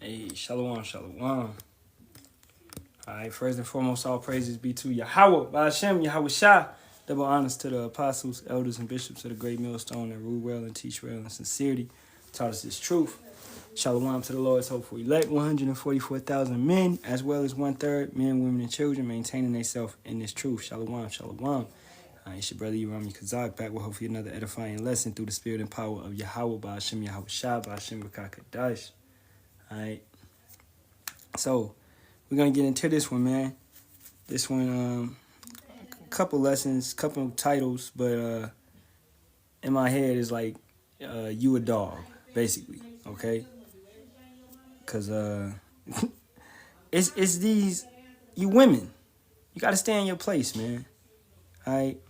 Hey, Shalawam, Shalawam. All right, first and foremost, all praises be to Yahawah, Bahasham, Yahawashi. Double honors to the apostles, elders, and bishops of the great millstone that rule well and teach well in sincerity, taught us this truth. Shalawam to the Lord's hopeful elect, 144,000 men, as well as 1/3 men, women, and children, maintaining themselves in this truth. Shalawam, Shalawam. It's your brother Yerami Kazak, back with hopefully another edifying lesson through the spirit and power of Yahawah, Bahasham, Yahawashi, Bahasham, Barak. All right. So, we're going to get into this one, man. This one, a couple lessons, couple titles, but in my head is like, you a dog, basically, okay? Because it's these, you women, you got to stay in your place, man, all right?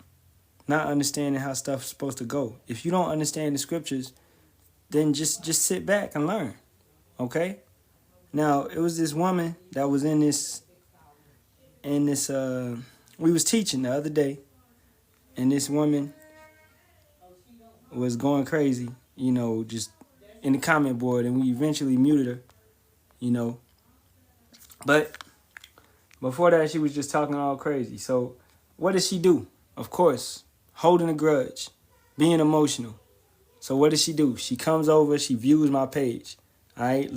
Not understanding how stuff's supposed to go. If you don't understand the scriptures, then just sit back and learn, okay? Now, it was this woman that was in this, we was teaching the other day, and this woman was going crazy, you know, just in the comment board, and we eventually muted her, you know. But before that, she was just talking all crazy. So what does she do? Of course, holding a grudge, being emotional. So what does she do? She comes over, she views my page, all right?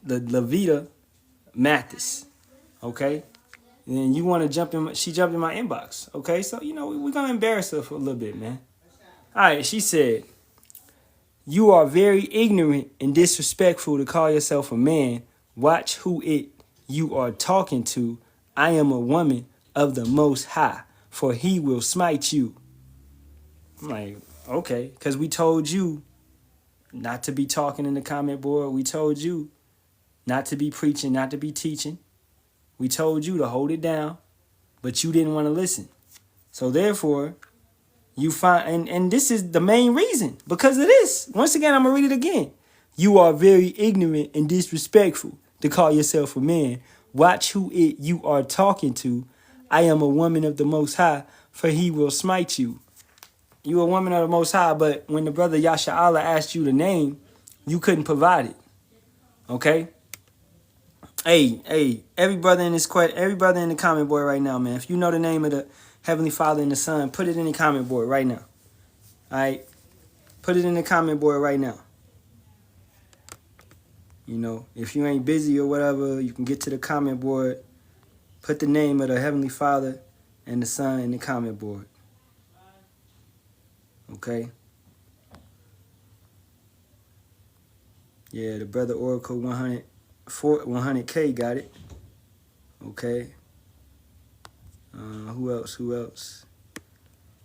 Levita Mathis, okay? And then you want to jump in, she jumped in my inbox, okay? So, you know, we're going to embarrass her for a little bit, man. All right, she said, you are very ignorant and disrespectful to call yourself a man. Watch who it you are talking to. I am a woman of the Most High, for he will smite you. I'm like, okay, because we told you not to be talking in the comment board. We told you not to be preaching, not to be teaching. We told you to hold it down, but you didn't want to listen. So therefore, you find, and this is the main reason, because of this. Once again, I'm going to read it again. You are very ignorant and disrespectful to call yourself a man. Watch who it you are talking to. I am a woman of the Most High, for he will smite you. You a woman of the Most High, but when the brother Yasharahla asked you the name, you couldn't provide it. Okay? Hey, every brother in the comment board right now, man. If you know the name of the Heavenly Father and the Son, put it in the comment board right now. All right? Put it in the comment board right now. You know, if you ain't busy or whatever, you can get to the comment board. Put the name of the Heavenly Father and the Son in the comment board. Okay? Yeah, the brother Oracle 100K got it. Okay. Who else?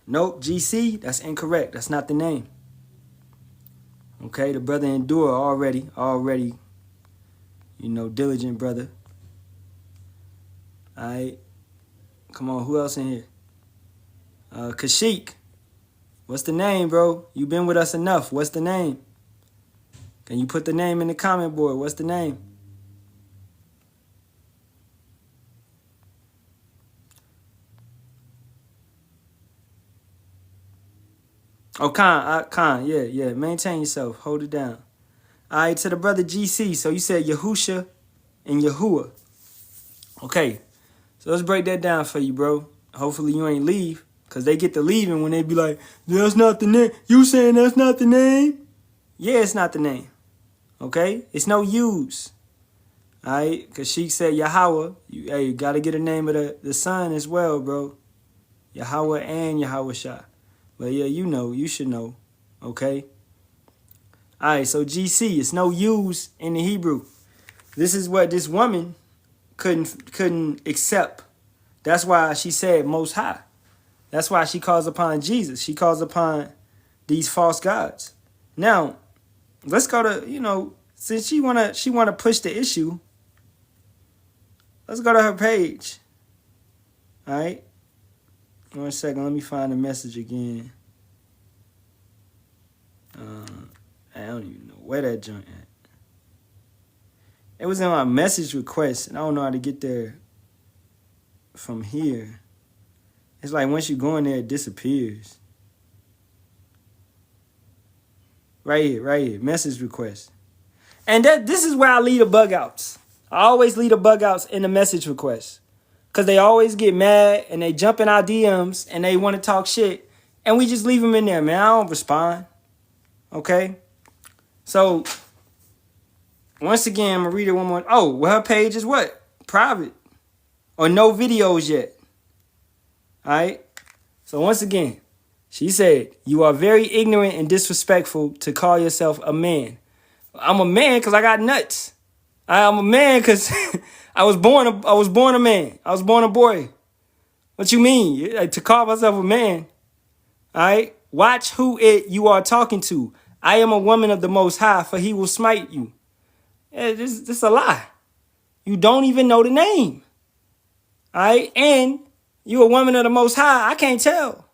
Nope, GC, that's incorrect. That's not the name. Okay, the brother Endure already, you know, diligent brother. All right. Come on, who else in here? Kashik. What's the name, bro? You been with us enough. What's the name? Can you put the name in the comment board? What's the name? Oh, Khan, yeah. Maintain yourself. Hold it down. All right, to the brother GC. So you said Yahusha and Yahuwah. Okay, so let's break that down for you, bro. Hopefully you ain't leave, because they get to leaving when they be like, that's not the name. You saying that's not the name? Yeah, it's not the name. Okay? It's no use. All right? Because she said Yahawah. You got to get a name of the son as well, bro. Yahawah and Yahawashi. But yeah, you know. You should know. Okay? All right, so GC, it's no use in the Hebrew. This is what this woman couldn't accept. That's why she said Most High. That's why she calls upon Jesus. She calls upon these false gods. Now, let's go to, you know, since she wanna push the issue, let's go to her page. All right? 1 second, let me find the message again. I don't even know where that joint at. It was in my message request, and I don't know how to get there from here. It's like once you go in there, it disappears. Right here, message request. And this is where I lead the bug outs. I always lead the bug outs in the message requests. Because they always get mad and they jump in our DMs and they want to talk shit. And we just leave them in there, man. I don't respond. Okay? So, once again, I'm going to read it one more. Oh, well, her page is what? Private. Or no videos yet. All right? So, once again, she said, you are very ignorant and disrespectful to call yourself a man. I'm a man because I got nuts. I'm a man because I was born a man. I was born a boy. What you mean? To call myself a man? All right? Watch who you are talking to. I am a woman of the Most High, for he will smite you. Yeah, this is a lie. You don't even know the name. All right? And you a woman of the Most High. I can't tell.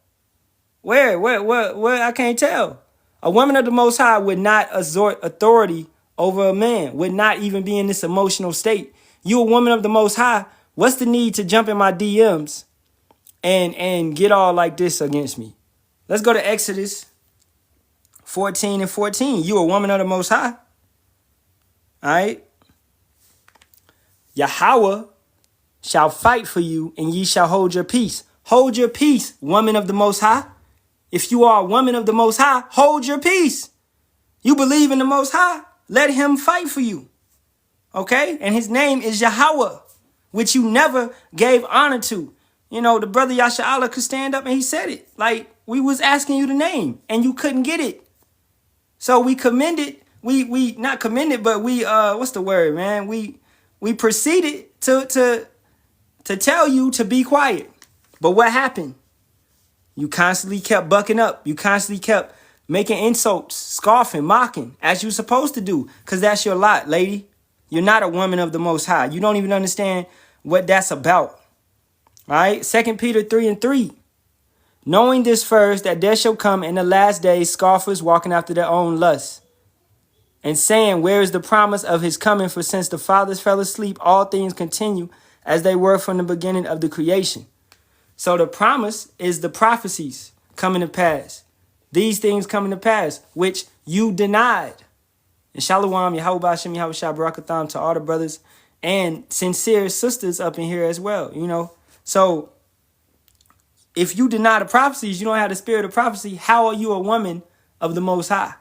Where? I can't tell. A woman of the Most High would not exert authority over a man, would not even be in this emotional state. You a woman of the Most High. What's the need to jump in my DMs and get all like this against me? Let's go to Exodus 14 and 14. You a woman of the Most High. All right. Yahawah shall fight for you, and ye shall hold your peace. Hold your peace, woman of the Most High. If you are a woman of the Most High, hold your peace. You believe in the Most High, let him fight for you. Okay? And his name is Yahawah, which you never gave honor to. You know, the brother Yasharahla could stand up and he said it. Like, we was asking you the name and you couldn't get it. So we commended, we not commended, but we, what's the word, man? We proceeded to tell you to be quiet. But what happened? You constantly kept bucking up. You constantly kept making insults, scoffing, mocking, as you're supposed to do, because that's your lot, lady. You're not a woman of the Most High. You don't even understand what that's about. All right? 2 Peter 3 and 3. Knowing this first, that there shall come in the last days scoffers walking after their own lusts, and saying, where is the promise of his coming? For since the fathers fell asleep, all things continue as they were from the beginning of the creation. So the promise is the prophecies coming to pass. These things coming to pass, which you denied. And Shalawam, Yahawah, Bahasham, Yahawashi, Barak, Ahtham to all the brothers and sincere sisters up in here as well, you know. So if you deny the prophecies, you don't have the spirit of prophecy, how are you a woman of the Most High?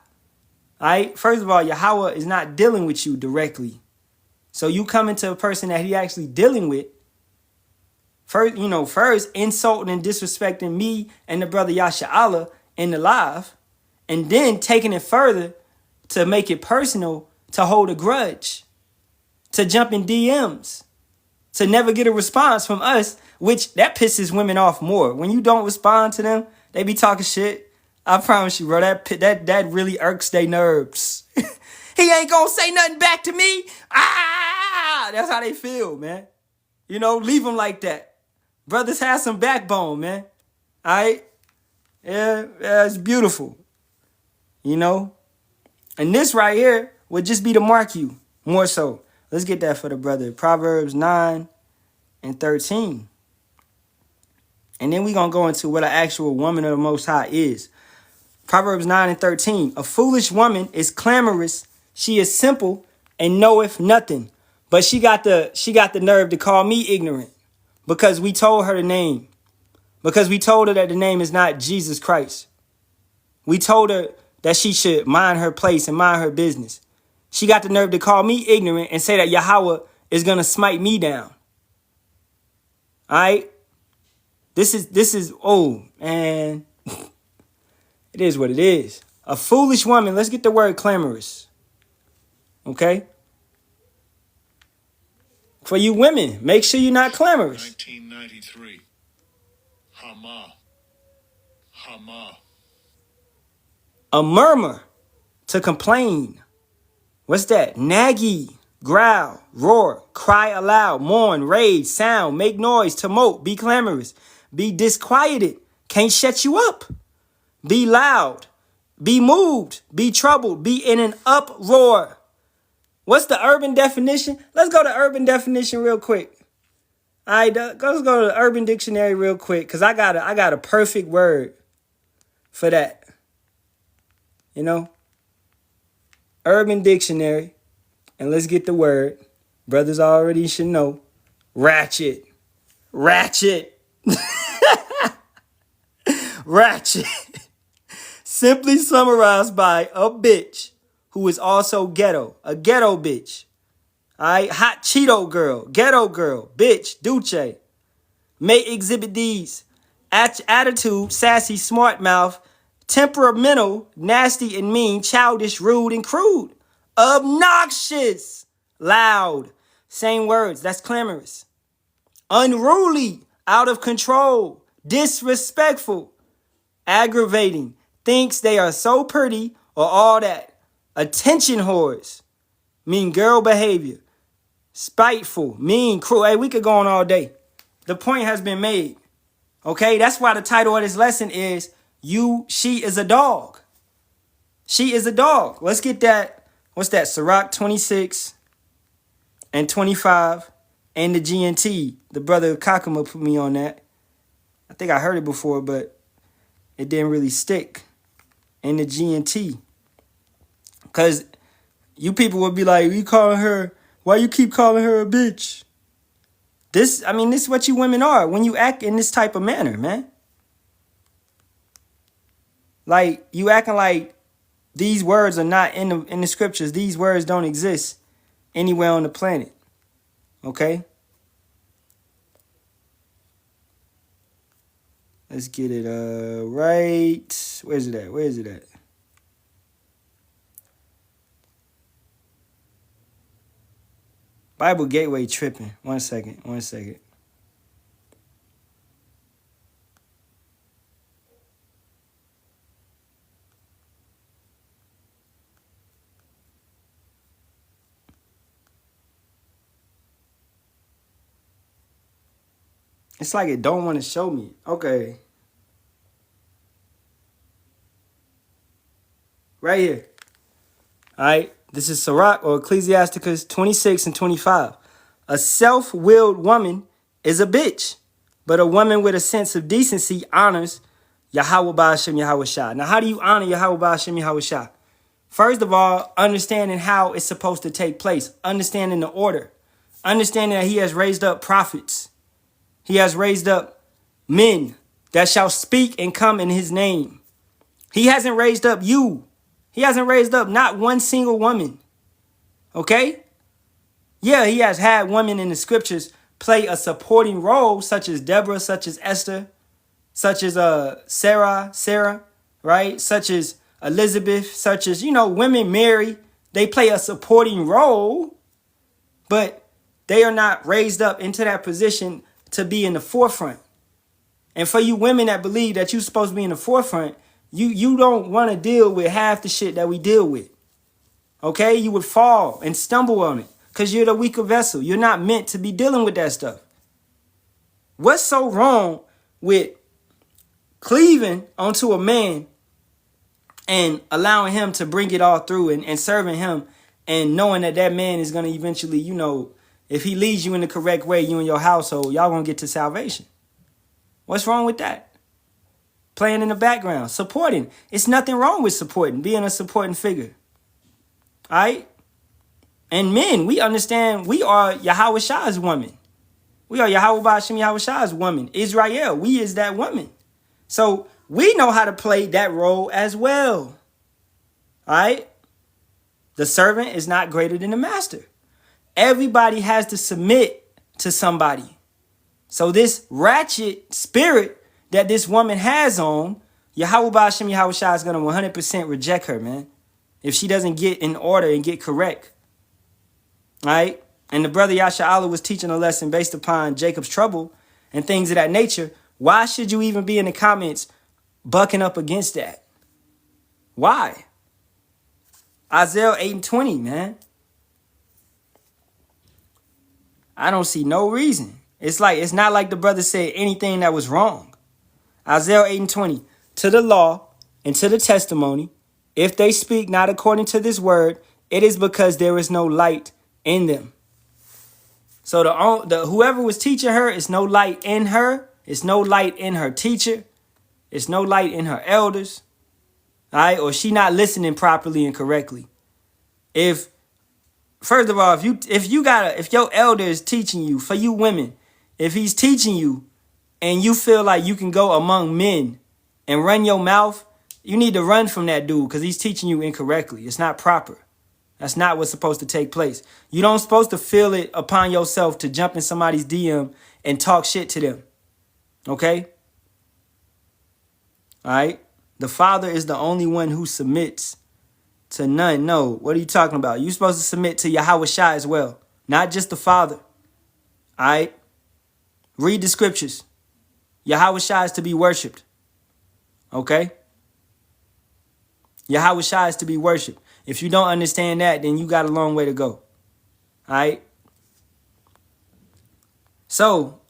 All right? First of all, Yahawah is not dealing with you directly. So you come into a person that he actually dealing with, first insulting and disrespecting me and the brother Yasharahla in the live, and then taking it further to make it personal, to hold a grudge, to jump in DMs, to never get a response from us, which that pisses women off more. When you don't respond to them, they be talking shit. I promise you, bro, that really irks their nerves. He ain't gonna say nothing back to me. That's how they feel, man. You know, leave them like that. Brothers have some backbone, man. All right? Yeah, it's beautiful. You know? And this right here would just be to mark you more so. Let's get that for the brother. Proverbs 9 and 13. And then we're going to go into what an actual woman of the Most High is. Proverbs 9 and 13. A foolish woman is clamorous. She is simple and knoweth nothing. But she got the nerve to call me ignorant. Because we told her the name. Because we told her that the name is not Jesus Christ. We told her that she should mind her place and mind her business. She got the nerve to call me ignorant and say that Yahawah is going to smite me down. All right? This is, oh, man. It is what it is. A foolish woman, let's get the word clamorous. Okay? For you women, make sure you're not clamorous. 1993. Hama. A murmur, to complain. What's that? Naggy, growl, roar, cry aloud, mourn, rage, sound, make noise, tumult, be clamorous, be disquieted, can't shut you up, be loud, be moved, be troubled, be in an uproar. What's the urban definition? Let's go to urban definition real quick. All right, let's go to the Urban Dictionary real quick, because I got a perfect word for that. You know? Urban Dictionary. And let's get the word. Brothers already should know. Ratchet. Ratchet. Ratchet. Simply summarized by a bitch who is also ghetto. A ghetto bitch. Alright? Hot Cheeto girl. Ghetto girl. Bitch. Duce. May exhibit these. Attitude, sassy, smart mouth, temperamental, nasty and mean, childish, rude, and crude. Obnoxious. Loud. Same words. That's clamorous. Unruly. Out of control. Disrespectful. Aggravating. Thinks they are so pretty or all that. Attention whores. Mean girl behavior. Spiteful. Mean, cruel. Hey, we could go on all day. The point has been made. Okay, that's why the title of this lesson is She is a Dog. She is a dog. Let's get that. What's that? Sirach 26 and 25 and the GNT. The brother Kakuma put me on that. I think I heard it before, but it didn't really stick. And the GNT. Because you people would be like, why you keep calling her a bitch? This is what you women are when you act in this type of manner, man. Like, you acting like these words are not in the scriptures. These words don't exist anywhere on the planet. Okay? Let's get it right. Where's it at? Bible Gateway tripping. One second. It's like it don't want to show me. Okay. Right here. All right. This is Sirach or Ecclesiasticus 26 and 25. A self-willed woman is a bitch, but a woman with a sense of decency honors Yahawah, Bahasham, Yahawashi. Now, how do you honor Yahawah, Bahasham, Yahawashi? First of all, understanding how it's supposed to take place. Understanding the order. Understanding that he has raised up prophets. He has raised up men that shall speak and come in his name. He hasn't raised up you. He hasn't raised up not one single woman. Okay? Yeah, he has had women in the scriptures play a supporting role, such as Deborah, such as Esther, such as Sarah, right? Such as Elizabeth, such as, women, Mary. They play a supporting role, but they are not raised up into that position to be in the forefront. And for you women that believe that you're supposed to be in the forefront, you don't want to deal with half the shit that we deal with. Okay? You would fall and stumble on it because you're the weaker vessel. You're not meant to be dealing with that stuff. What's so wrong with cleaving onto a man and allowing him to bring it all through and serving him and knowing that man is going to eventually, if he leads you in the correct way, you and your household, y'all going to get to salvation. What's wrong with that? Playing in the background, supporting. It's nothing wrong with supporting, being a supporting figure. All right? And men, we understand we are Yahawashi's woman. We are Yahawah, Bahasham, Yahawashi's woman. Israel, we is that woman. So we know how to play that role as well. All right? The servant is not greater than the master. Everybody has to submit to somebody. So this ratchet spirit that this woman has on, Yahawah, Bahasham, Yahawashi is going to 100% reject her, man. If she doesn't get in order and get correct. All right? And the brother Yasharahla was teaching a lesson based upon Jacob's trouble and things of that nature. Why should you even be in the comments bucking up against that? Why? Isaiah 8 and 20, man. I don't see no reason. It's not like the brother said anything that was wrong. Isaiah 8 and 20. To the law and to the testimony, if they speak not according to this word, it is because there is no light in them. So the whoever was teaching her, it's no light in her. It's no light in her teacher. It's no light in her elders. All right? Or she not listening properly and correctly. If first of all, if your elder is teaching you, for you women, if he's teaching you and you feel like you can go among men and run your mouth, you need to run from that dude because he's teaching you incorrectly. It's not proper. That's not what's supposed to take place. You don't supposed to feel it upon yourself to jump in somebody's DM and talk shit to them. Okay? All right? The father is the only one who submits to none. No, what are you talking about? You're supposed to submit to Yahawashi as well, not just the father. All right? Read the scriptures. Yahawashi is to be worshipped. Okay? Yahawashi is to be worshipped. If you don't understand that, then you got a long way to go. All right? So,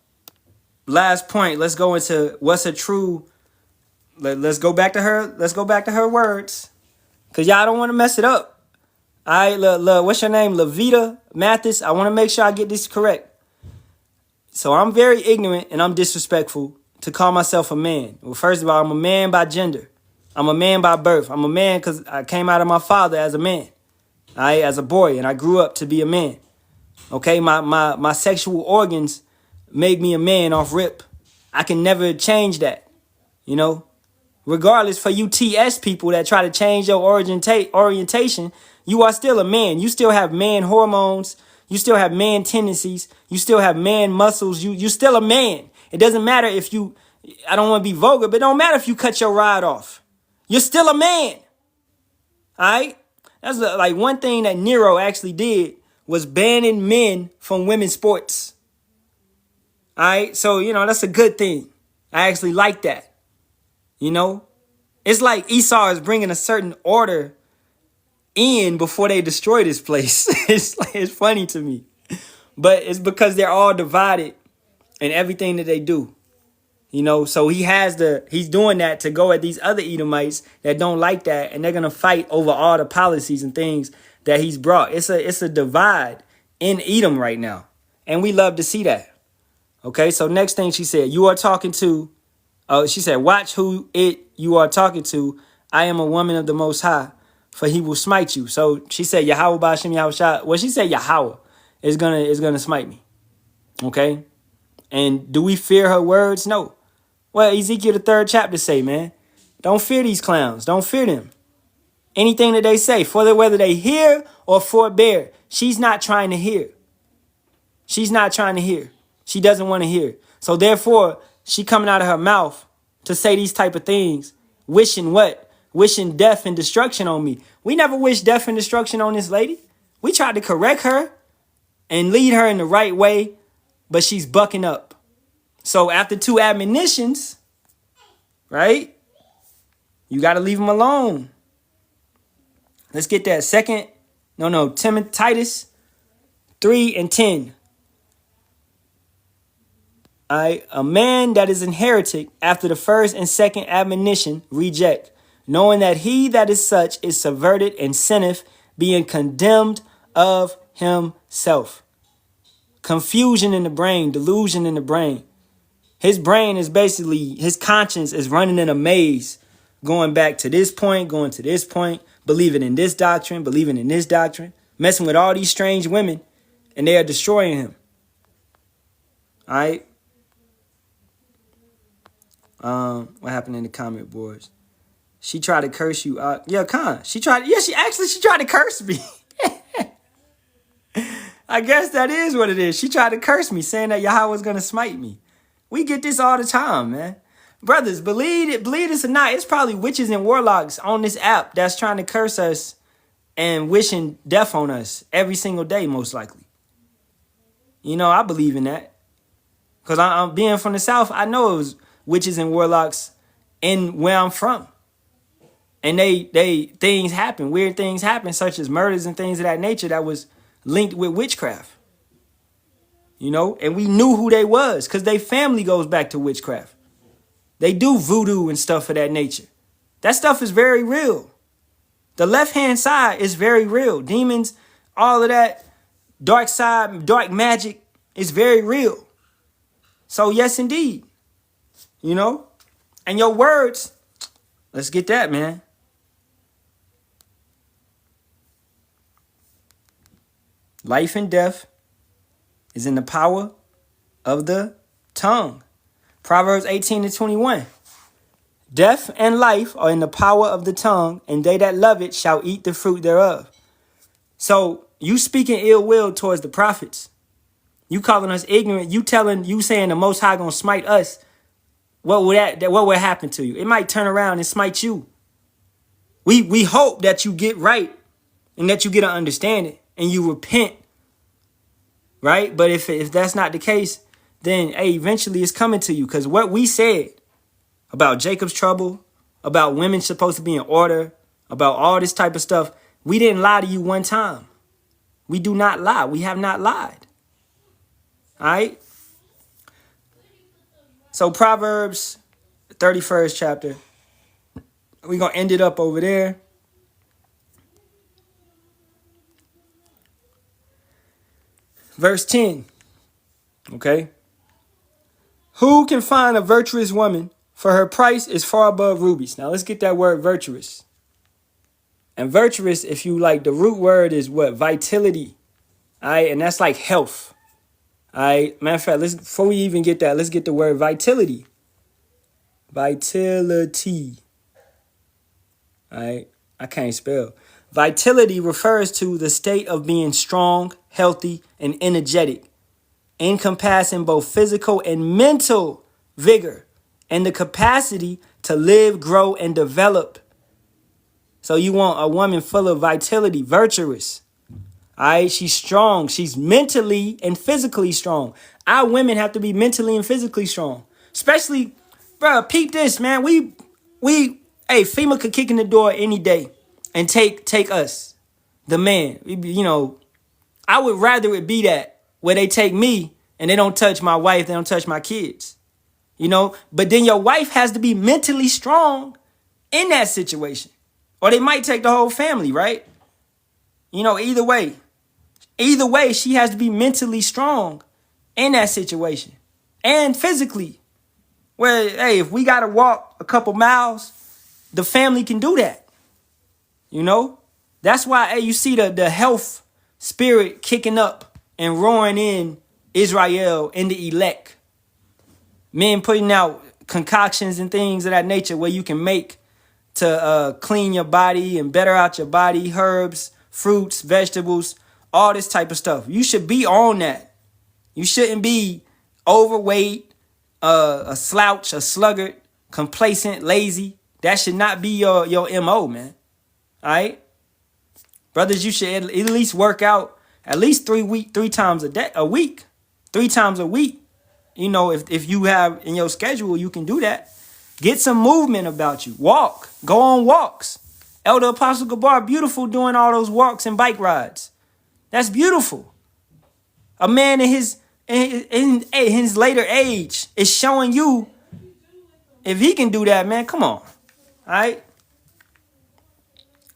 last point. Let's go into what's a true... Let's go back to her. Let's go back to her words. Because y'all don't want to mess it up. All right, what's your name? Levita Mathis. I want to make sure I get this correct. So I'm very ignorant and I'm disrespectful to call myself a man. Well, first of all, I'm a man by gender. I'm a man by birth. I'm a man because I came out of my father as a man. All right, as a boy, and I grew up to be a man. Okay, my sexual organs made me a man off rip. I can never change that, you know. Regardless, for you TS people that try to change your orientation, you are still a man. You still have man hormones. You still have man tendencies. You still have man muscles. You still a man. It doesn't matter if you, I don't want to be vulgar, but it don't matter if you cut your rod off. You're still a man. All right? That's like one thing that Nero actually did was banning men from women's sports. All right? So, you know, that's a good thing. I actually like that. You know, it's like Esau is bringing a certain order in before they destroy this place. It's funny to me, but it's because they're all divided in everything that they do. You know, so he's doing that to go at these other Edomites that don't like that, and they're gonna fight over all the policies and things that he's brought. It's a divide in Edom right now, and we love to see that. Okay, so next thing she said, you are talking to. She said, watch who you are talking to. I am a woman of the Most High, for he will smite you. So she said, Yahawah, Bahasham, Yahawashi. Well, she said Yahawah is gonna smite me. Okay? And do we fear her words? No. Well, Ezekiel the 3rd chapter say, man, don't fear these clowns. Don't fear them. Anything that they say, whether they hear or forbear, she's not trying to hear. She's not trying to hear. She doesn't want to hear. So therefore, she coming out of her mouth to say these type of things, wishing what? Wishing death and destruction on me. We never wish death and destruction on this lady. We tried to correct her and lead her in the right way, but she's bucking up. So after 2 admonitions, right? You got to leave them alone. Let's get that Titus 3:10. A man that is an heretic after the first and second admonition reject, knowing that he that is such is subverted and sinneth, being condemned of himself. Confusion in the brain, delusion in the brain. His brain is basically, his conscience is running in a maze, going back to this point, going to this point, believing in this doctrine, believing in this doctrine, messing with all these strange women, and they are destroying him. All right? What happened in the comment boards? She tried to curse you. She tried to curse me. I guess that is what it is. She tried to curse me, saying that Yahawah was going to smite me. We get this all the time, man. Brothers, believe this or not, it's probably witches and warlocks on this app that's trying to curse us and wishing death on us every single day, most likely. You know, I believe in that. Because I'm being from the South, I know it was witches and warlocks in where I'm from. And things happen, weird things happen, such as murders and things of that nature that was linked with witchcraft. You know, and we knew who they was because their family goes back to witchcraft. They do voodoo and stuff of that nature. That stuff is very real. The left-hand side is very real. Demons, all of that, dark side, dark magic is very real. So yes, indeed. You know, and your words, let's get that, man. Life and death is in the power of the tongue. Proverbs 18:21. Death and life are in the power of the tongue, and they that love it shall eat the fruit thereof. So you speaking ill will towards the prophets. You calling us ignorant. You saying the Most High gonna smite us. What would happen to you? It might turn around and smite you. We hope that you get right and that you get an understanding and you repent. Right? But if that's not the case, then hey, eventually it's coming to you. Because what we said about Jacob's trouble, about women supposed to be in order, about all this type of stuff, we didn't lie to you one time. We do not lie. We have not lied. All right? So Proverbs 31st chapter. We're going to end it up over there. Verse 10. Okay. Who can find a virtuous woman? For her price is far above rubies. Now let's get that word virtuous. And virtuous, if you like, the root word is what? Vitality. All right. And that's like health. All right. Matter of fact, before we even get that, let's get the word vitality. Vitality. All right. I can't spell. Vitality refers to the state of being strong, healthy, and energetic, encompassing both physical and mental vigor and the capacity to live, grow, and develop. So you want a woman full of vitality, virtuous. All right, she's strong. She's mentally and physically strong. Our women have to be mentally and physically strong. Especially, bro, peep this, man. Hey, FEMA could kick in the door any day and take us, the man. You know, I would rather it be that where they take me and they don't touch my wife, they don't touch my kids. You know, but then your wife has to be mentally strong in that situation. Or they might take the whole family, right? You know, either way, she has to be mentally strong in that situation. And physically. Where, hey, if we got to walk a couple miles, the family can do that. You know? That's why, hey, you see the health spirit kicking up and roaring in Israel and the elect. Men putting out concoctions and things of that nature where you can make to clean your body and better out your body, herbs, fruits, vegetables, all this type of stuff. You should be on that. You shouldn't be overweight, a slouch, a sluggard, complacent, lazy. That should not be your MO, man. All right? Brothers, you should at least work out at least 3 times a week. 3 times a week. You know, if you have in your schedule, you can do that. Get some movement about you. Walk. Go on walks. Elder Apostle Gabar, beautiful doing all those walks and bike rides. That's beautiful. A man in his later age is showing you if he can do that, man. Come on. All right.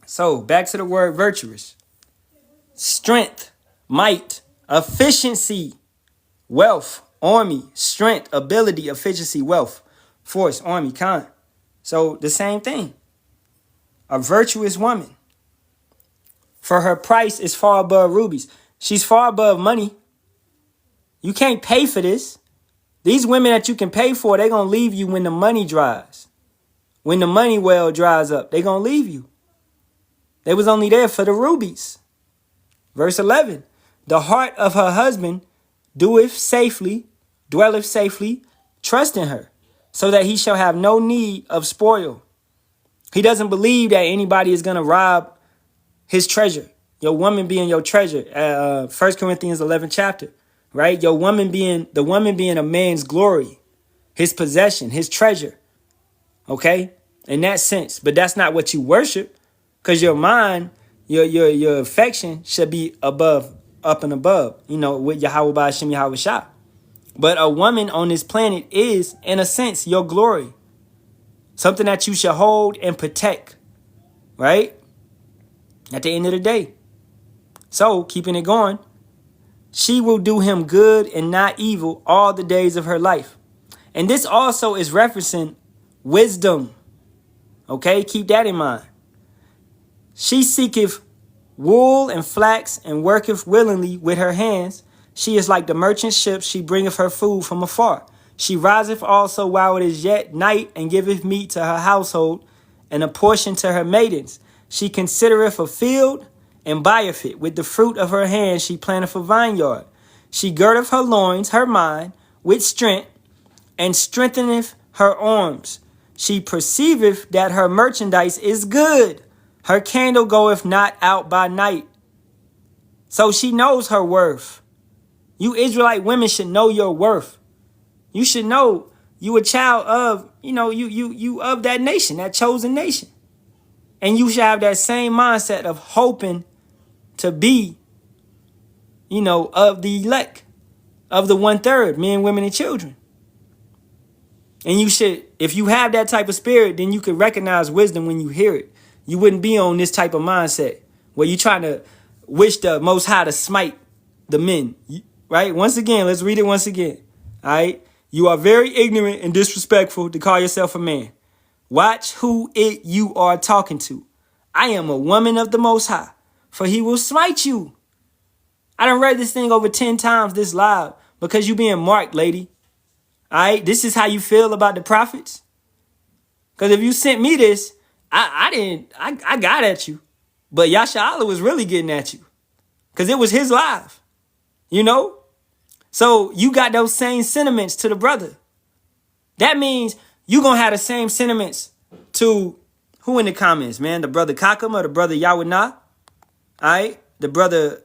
So back to the word virtuous. Strength, might, efficiency, wealth, army, strength, ability, efficiency, wealth, force, army, kind. So the same thing. A virtuous woman. For her price is far above rubies. She's far above money. You can't pay for this. These women that you can pay for, they're going to leave you when the money dries. When the money well dries up, they're going to leave you. They was only there for the rubies. Verse 11. The heart of her husband dwelleth safely, trust in her, so that he shall have no need of spoil. He doesn't believe that anybody is going to rob his treasure. Your woman being your treasure. 1 Corinthians 11 chapter, right? The woman being a man's glory, his possession, his treasure. Okay? In that sense. But that's not what you worship, because your mind, your affection should be up and above, you know, with Yahawah, Bahasham, Yahawashi. But a woman on this planet is, in a sense, your glory. Something that you should hold and protect, right? At the end of the day. So, keeping it going, she will do him good and not evil all the days of her life. And this also is referencing wisdom. Okay, keep that in mind. She seeketh wool and flax, and worketh willingly with her hands. She is like the merchant ship, she bringeth her food from afar. She riseth also while it is yet night, and giveth meat to her household, and a portion to her maidens. She considereth a field, and buyeth it. With the fruit of her hand she planteth a vineyard. She girdeth her loins, her mind, with strength, and strengtheneth her arms. She perceiveth that her merchandise is good. Her candle goeth not out by night. So she knows her worth. You Israelite women should know your worth. You should know you a child of, you of that nation, that chosen nation. And you should have that same mindset of hoping to be, of the elect, of the 1/3, men, women, and children. And you should, if you have that type of spirit, then you could recognize wisdom when you hear it. You wouldn't be on this type of mindset where you're trying to wish the Most High to smite the men, right? Once again, let's read it once again. All right. You are very ignorant and disrespectful to call yourself a man. Watch who you are talking to. I am a woman of the Most High, for he will smite you. I done read this thing over 10 times this live because you being marked, lady. All right, this is how you feel about the prophets? Because if you sent me this, I got at you. But Yasharahla was really getting at you because it was his live, So you got those same sentiments to the brother. That means you going to have the same sentiments to who in the comments, man? The brother Kakam or the brother Yahawah? All right, the brother,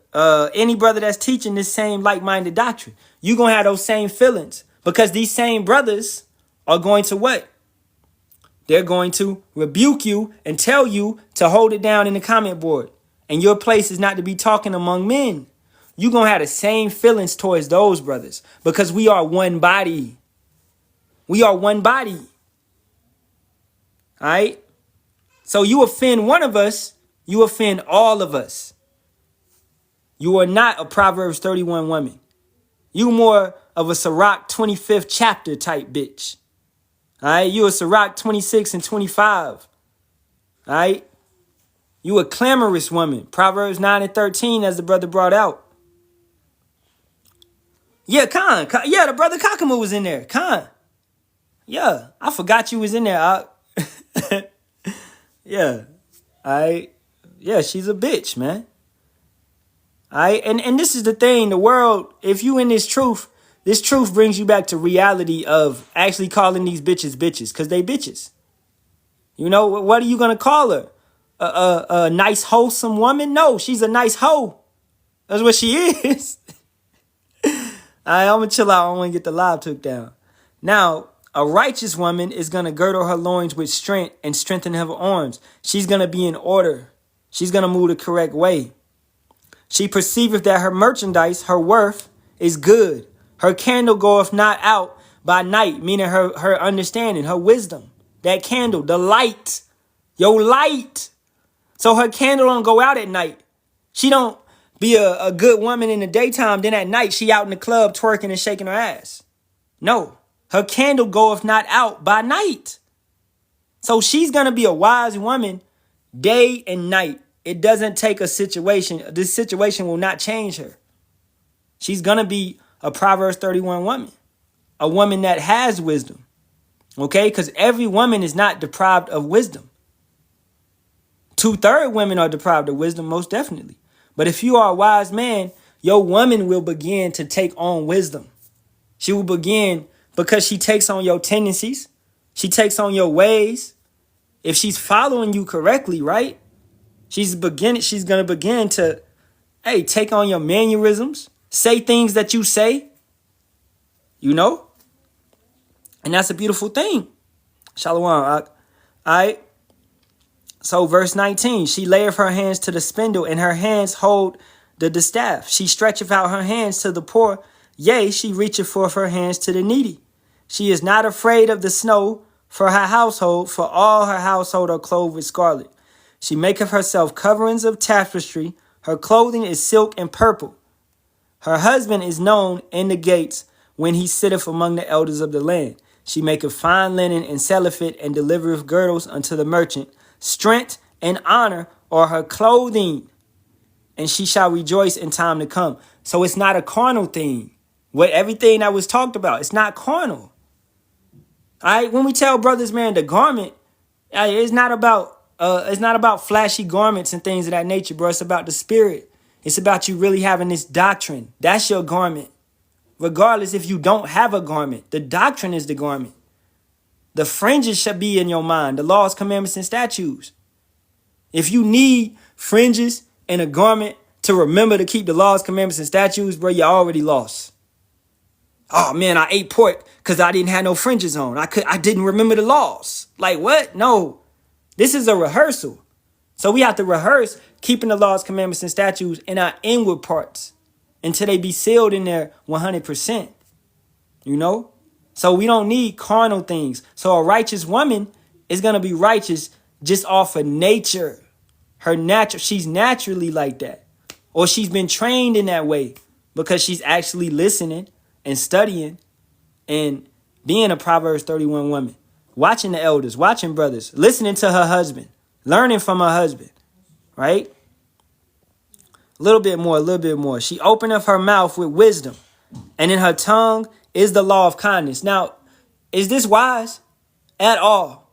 any brother that's teaching this same like-minded doctrine. You going to have those same feelings. Because these same brothers are going to what? They're going to rebuke you and tell you to hold it down in the comment board. And your place is not to be talking among men. You're going to have the same feelings towards those brothers. Because we are one body. We are one body. All right? So you offend one of us, you offend all of us. You are not a Proverbs 31 woman. You more of a Sirach 25th chapter type bitch. All right? You a Sirach 26 and 25. All right? You a clamorous woman. Proverbs 9 and 13 as the brother brought out. Yeah, Khan. Yeah, the brother Kakamu was in there. Khan. Yeah, I forgot you was in there. Yeah. All right? Yeah, she's a bitch, man. All right? And this is the thing. The world, if you in this truth brings you back to reality of actually calling these bitches bitches, because they bitches. What are you going to call her? A nice, wholesome woman? No, she's a nice hoe. That's what she is. All right, I'm going to chill out. I don't want to get the live took down. Now, a righteous woman is going to girdle her loins with strength and strengthen her arms. She's going to be in order. She's going to move the correct way. She perceiveth that her merchandise, her worth, is good. Her candle goeth not out by night, meaning her understanding, her wisdom. That candle, the light, your light. So her candle don't go out at night. She don't be a good woman in the daytime, then at night she out in the club twerking and shaking her ass. No, her candle goeth not out by night. So she's going to be a wise woman day and night. It doesn't take a situation. This situation will not change her. She's going to be a Proverbs 31 woman. A woman that has wisdom. Okay? Because every woman is not deprived of wisdom. 2/3 women are deprived of wisdom, most definitely. But if you are a wise man, your woman will begin to take on wisdom. She will begin because she takes on your tendencies. She takes on your ways. If she's following you correctly, right? She's going to begin to, take on your mannerisms. Say things that you say. And that's a beautiful thing. Shalawam. All right. So verse 19, she layeth her hands to the spindle, and her hands hold the distaff. She stretcheth out her hands to the poor. Yea, she reacheth forth her hands to the needy. She is not afraid of the snow for her household, for all her household are clothed with scarlet. She maketh herself coverings of tapestry. Her clothing is silk and purple. Her husband is known in the gates when he sitteth among the elders of the land. She maketh fine linen and selleth it, and delivereth girdles unto the merchant. Strength and honor are her clothing. and she shall rejoice in time to come. So it's not a carnal thing. What everything that was talked about, it's not carnal. All right, when we tell brothers, man, the garment, it's not about flashy garments and things of that nature, bro. It's about the spirit. It's about you really having this doctrine. That's your garment. Regardless if you don't have a garment, the doctrine is the garment. The fringes should be in your mind, the laws, commandments, and statutes. If you need fringes and a garment to remember to keep the laws, commandments, and statutes, bro, you're already lost. Oh man, I ate pork because I didn't have no fringes on. I didn't remember the laws. Like what? No. This is a rehearsal. So we have to rehearse keeping the laws, commandments, and statutes in our inward parts until they be sealed in there 100%. You know? So we don't need carnal things. So a righteous woman is going to be righteous just off of nature. She's naturally like that. Or she's been trained in that way because she's actually listening and studying and being a Proverbs 31 woman. Watching the elders, watching brothers, listening to her husband, learning from her husband, right? A little bit more. She openeth her mouth with wisdom, and in her tongue is the law of kindness. Now, is this wise at all?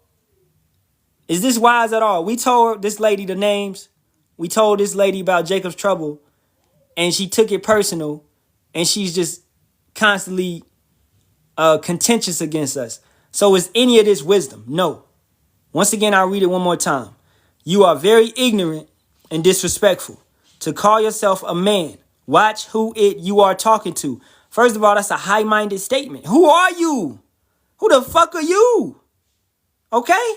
Is this wise at all? We told this lady the names. We told this lady about Jacob's trouble, and she took it personal, and she's just constantly contentious against us. So is any of this wisdom? No. Once again, I'll read it one more time. You are very ignorant and disrespectful to call yourself a man. Watch who you are talking to. First of all, that's a high-minded statement. Who are you? Who the fuck are you? Okay?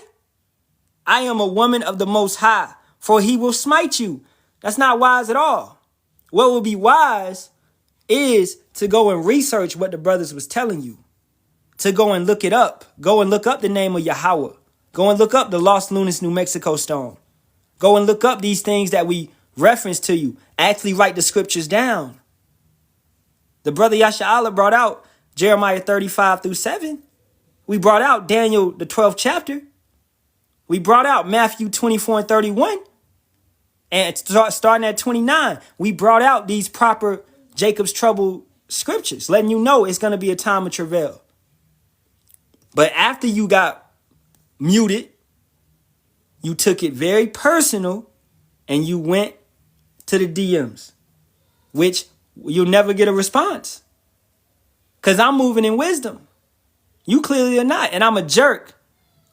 I am a woman of the Most High, for he will smite you. That's not wise at all. What would be wise is to go and research what the brothers was telling you. To go and look it up. Go and look up the name of Yahawah. Go and look up the Lost Lunas, New Mexico stone. Go and look up these things that we reference to you. Actually write the scriptures down. The brother Yasharahla brought out Jeremiah 35 through 7. We brought out Daniel, the 12th chapter. We brought out Matthew 24 and 31. And starting at 29, we brought out these proper Jacob's trouble scriptures, letting you know it's going to be a time of travail. But after you got muted, you took it very personal and you went to the DMs, which you'll never get a response. Because I'm moving in wisdom. You clearly are not. And I'm a jerk.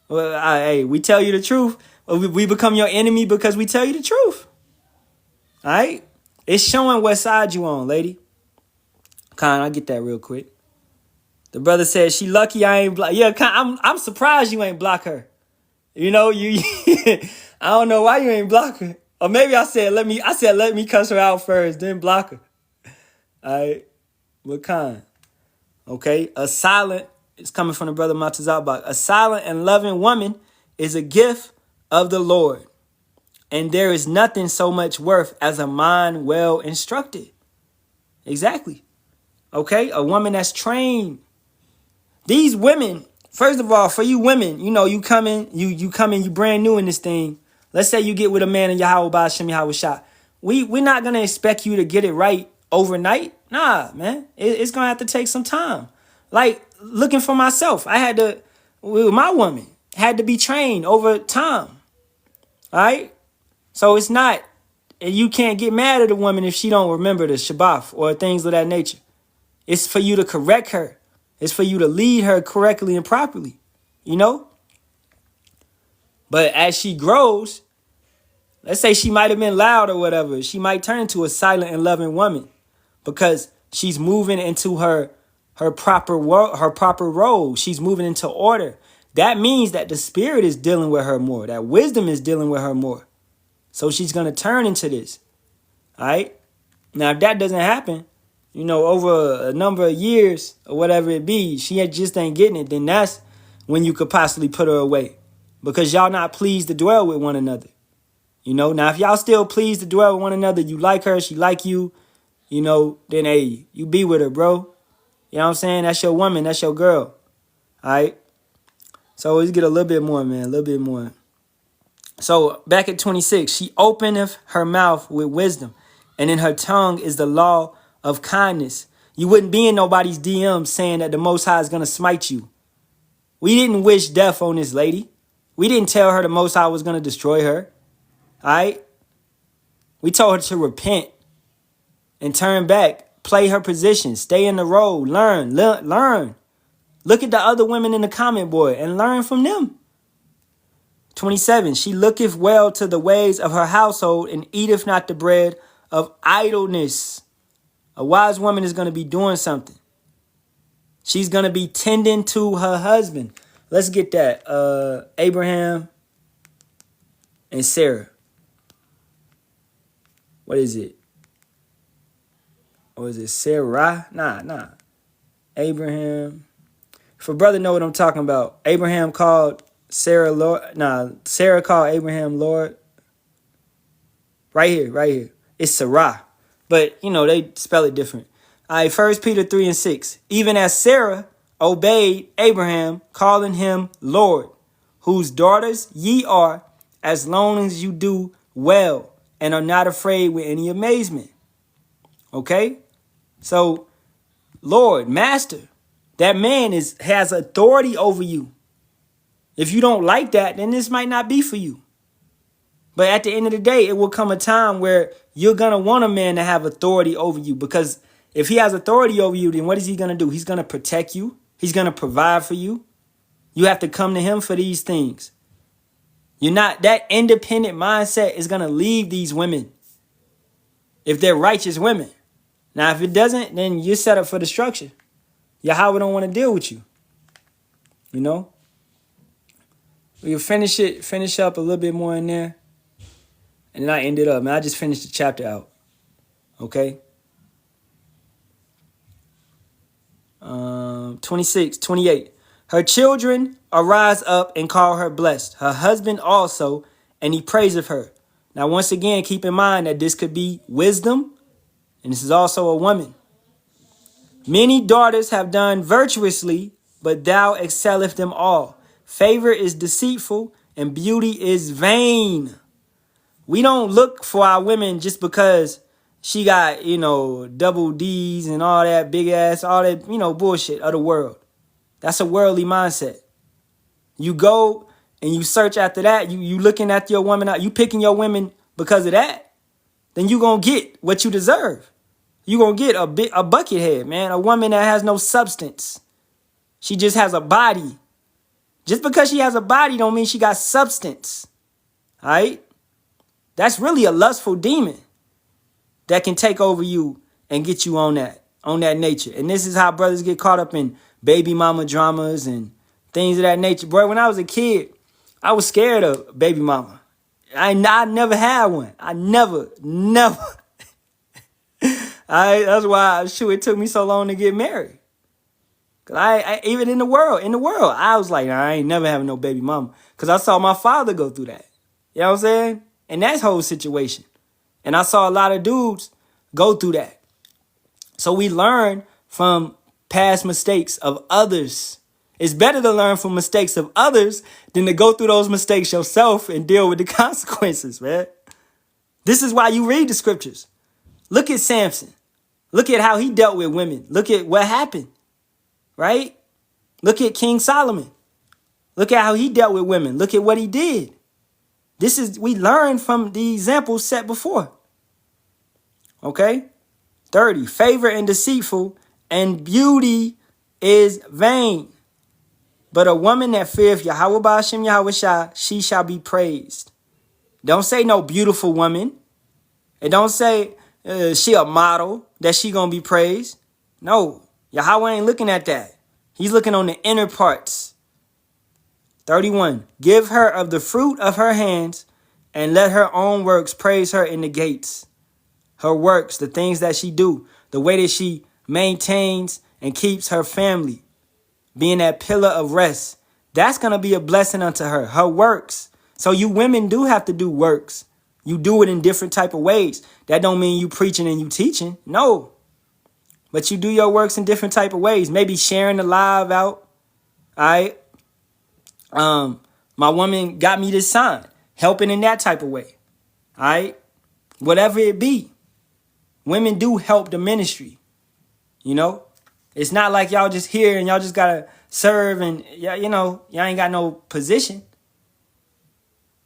Well, hey, we tell you the truth. We become your enemy because we tell you the truth. All right? It's showing what side you on, lady. I'll get that real quick. The brother said, she lucky I ain't block. Yeah, I'm surprised you ain't block her. You know, I don't know why you ain't block her. Or maybe I said, let me cuss her out first, then block her. All right. What kind? Okay. A silent, it's coming from the brother Matazabak. A silent and loving woman is a gift of the Lord. And there is nothing so much worth as a mind well instructed. Exactly. Okay. A woman that's trained. These women, first of all, for you women, you know, you come in, you brand new in this thing. Let's say you get with a man in Yahawah, Bahasham, Yahawashi. We're not going to expect you to get it right overnight. Nah, man. It's going to have to take some time. Like, looking for myself. With my woman, had to be trained over time. All right? So it's not, you can't get mad at a woman if she don't remember the Shabbat or things of that nature. It's for you to correct her. It's for you to lead her correctly and properly, you know? But as she grows, let's say she might have been loud or whatever. She might turn into a silent and loving woman because she's moving into her proper role. She's moving into order. That means that the spirit is dealing with her more. That wisdom is dealing with her more. So she's going to turn into this. All right? Now, if that doesn't happen, you know, over a number of years or whatever it be, she just ain't getting it, then that's when you could possibly put her away because y'all not pleased to dwell with one another. You know, now if y'all still pleased to dwell with one another, you like her, she like you, you know, then hey, you be with her, bro. You know what I'm saying? That's your woman, that's your girl. All right? So let's get a little bit more, man, a little bit more. So back at 26, she openeth her mouth with wisdom, and in her tongue is the law of kindness. You wouldn't be in nobody's DM saying that the Most High is going to smite you. We didn't wish death on this lady. We didn't tell her the Most High was going to destroy her. All right? We told her to repent and turn back, play her position, stay in the road, learn. Look at the other women in the comment board and learn from them. 27, she looketh well to the ways of her household and eateth not the bread of idleness. A wise woman is going to be doing something. She's going to be tending to her husband. Let's get that. Abraham and Sarah. What is it? Or is it Sarah? Nah. Abraham. If a brother know what I'm talking about. Abraham called Sarah Lord. Sarah called Abraham Lord. Right here. It's Sarah. But, they spell it different. All right, 1 Peter 3 and 6. Even as Sarah obeyed Abraham, calling him Lord, whose daughters ye are, as long as you do well and are not afraid with any amazement. Okay? So, Lord, Master, that man has authority over you. If you don't like that, then this might not be for you. But at the end of the day, it will come a time where you're going to want a man to have authority over you, because if he has authority over you, then what is he going to do? He's going to protect you. He's going to provide for you. You have to come to him for these things. That independent mindset is going to leave these women if they're righteous women. Now, if it doesn't, then you're set up for destruction. Yahawah don't want to deal with you. We'll finish up a little bit more in there. And then I end it up. I just finished the chapter out. Okay? 26, 28. Her children arise up and call her blessed. Her husband also, and he praiseth her. Now, once again, keep in mind that this could be wisdom, and this is also a woman. Many daughters have done virtuously, but thou excelleth them all. Favor is deceitful, and beauty is vain. We don't look for our women just because she got, double D's and all that big ass, all that, bullshit of the world. That's a worldly mindset. You go and you search after that. You looking at your woman out. You picking your women because of that. Then you going to get what you deserve. You going to get a bucket head, man. A woman that has no substance. She just has a body. Just because she has a body don't mean she got substance. All right? That's really a lustful demon that can take over you and get you on that nature. And this is how brothers get caught up in baby mama dramas and things of that nature. Boy, when I was a kid, I was scared of baby mama. I never had one. I never. That's why it took me so long to get married. Cause I even in the world, I was like, I ain't never having no baby mama. Cause I saw my father go through that. You know what I'm saying? And that's whole situation. And I saw a lot of dudes go through that. So we learn from past mistakes of others. It's better to learn from mistakes of others than to go through those mistakes yourself and deal with the consequences, man. This is why you read the scriptures. Look at Samson. Look at how he dealt with women. Look at what happened, right? Look at King Solomon. Look at how he dealt with women. Look at what he did. We learn from the examples set before. Okay? 30, favor and deceitful, and beauty is vain. But a woman that feareth Yahawah Bahasham Yahawashi, she shall be praised. Don't say no beautiful woman. And don't say she a model that she gonna be praised. No, Yahawah ain't looking at that. He's looking on the inner parts. 31, give her of the fruit of her hands, and let her own works praise her in the gates. Her works, the things that she do, the way that she maintains and keeps her family, being that pillar of rest, that's going to be a blessing unto her. Her works. So you women do have to do works. You do it in different type of ways. That don't mean you preaching and you teaching. No. But you do your works in different type of ways. Maybe sharing the live out. All right. My woman got me this sign. Helping in that type of way. All right. Whatever it be. Women do help the ministry. You know, it's not like y'all just here and y'all just gotta serve and you know, y'all ain't got no position.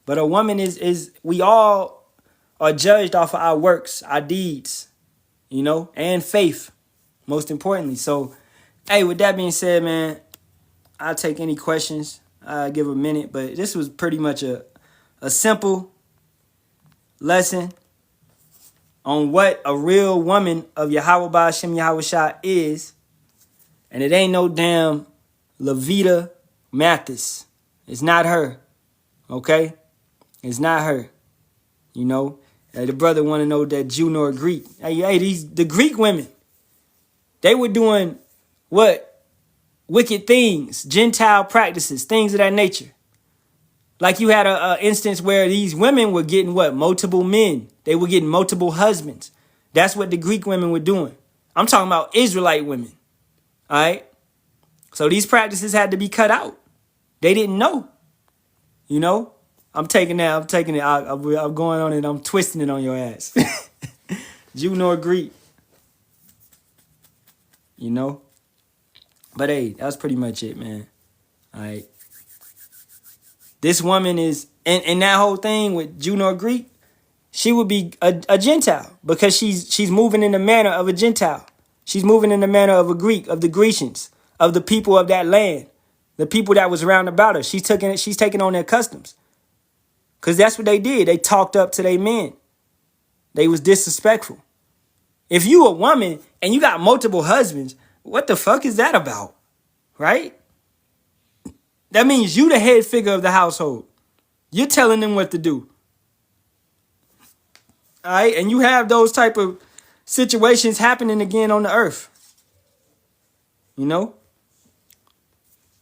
But a woman is we all are judged off of our works, our deeds, you know, and faith, most importantly. So, hey, with that being said, man, I'll take any questions. I'll give a minute, but this was pretty much a simple lesson on what a real woman of Yahawah Bahasham Yahawashi is. And it ain't no damn Levita Mathis. It's not her. Okay? It's not her. You know? The brother want to know that Jew nor Greek. Hey, the Greek women, they were doing what? Wicked things, Gentile practices, things of that nature. Like you had a instance where these women were getting what? Multiple men. They were getting multiple husbands. That's what the Greek women were doing. I'm talking about Israelite women. All right? So these practices had to be cut out. They didn't know. You know? I'm taking it. I'm going on it. I'm twisting it on your ass. Jew nor Greek. You know? But hey, that's pretty much it, man. All right. This woman is, in that whole thing with Jew nor Greek, she would be a Gentile because she's moving in the manner of a Gentile. She's moving in the manner of a Greek, of the Grecians, of the people of that land, the people that was around about her. She's taking on their customs. Because that's what they did. They talked up to their men. They was disrespectful. If you a woman and you got multiple husbands, what the fuck is that about? Right? That means you the head figure of the household. You're telling them what to do. All right? And you have those type of situations happening again on the earth. You know?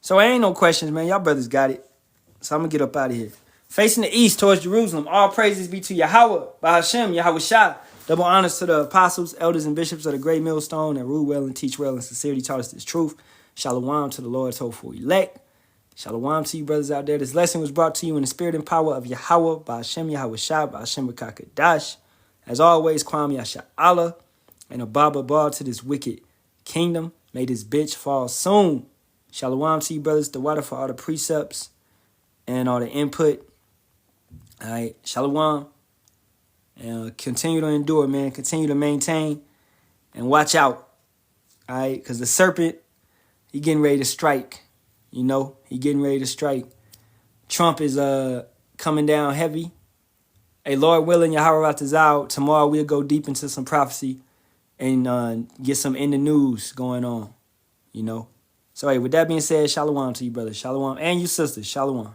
So ain't no questions, man. Y'all brothers got it. So I'm going to get up out of here. Facing the east towards Jerusalem, all praises be to Yahawah, Bahasham, Yahawashi. Double honors to the apostles, elders, and bishops of the great millstone that rule well and teach well and sincerely taught us this truth. Shalawam to the Lord's hopeful elect. Shalawam to you brothers out there. This lesson was brought to you in the spirit and power of Yahawah, Bahasham, Yahawashi, Bahasham Bakakadash. As always, Kwam Yasharahla, and a baba to this wicked kingdom. May this bitch fall soon. Shalawam to you brothers, the water for all the precepts and all the input. All right, Shalawam. And continue to endure, man. Continue to maintain and watch out. All right, because the serpent, he getting ready to strike. You know, he getting ready to strike. Trump is coming down heavy. Hey, Lord willing, Yahawah Tazal, tomorrow we'll go deep into some prophecy and get some in the news going on, you know. So, hey, with that being said, Shalawam to you, brother. Shalawam. And you sisters, Shalawam.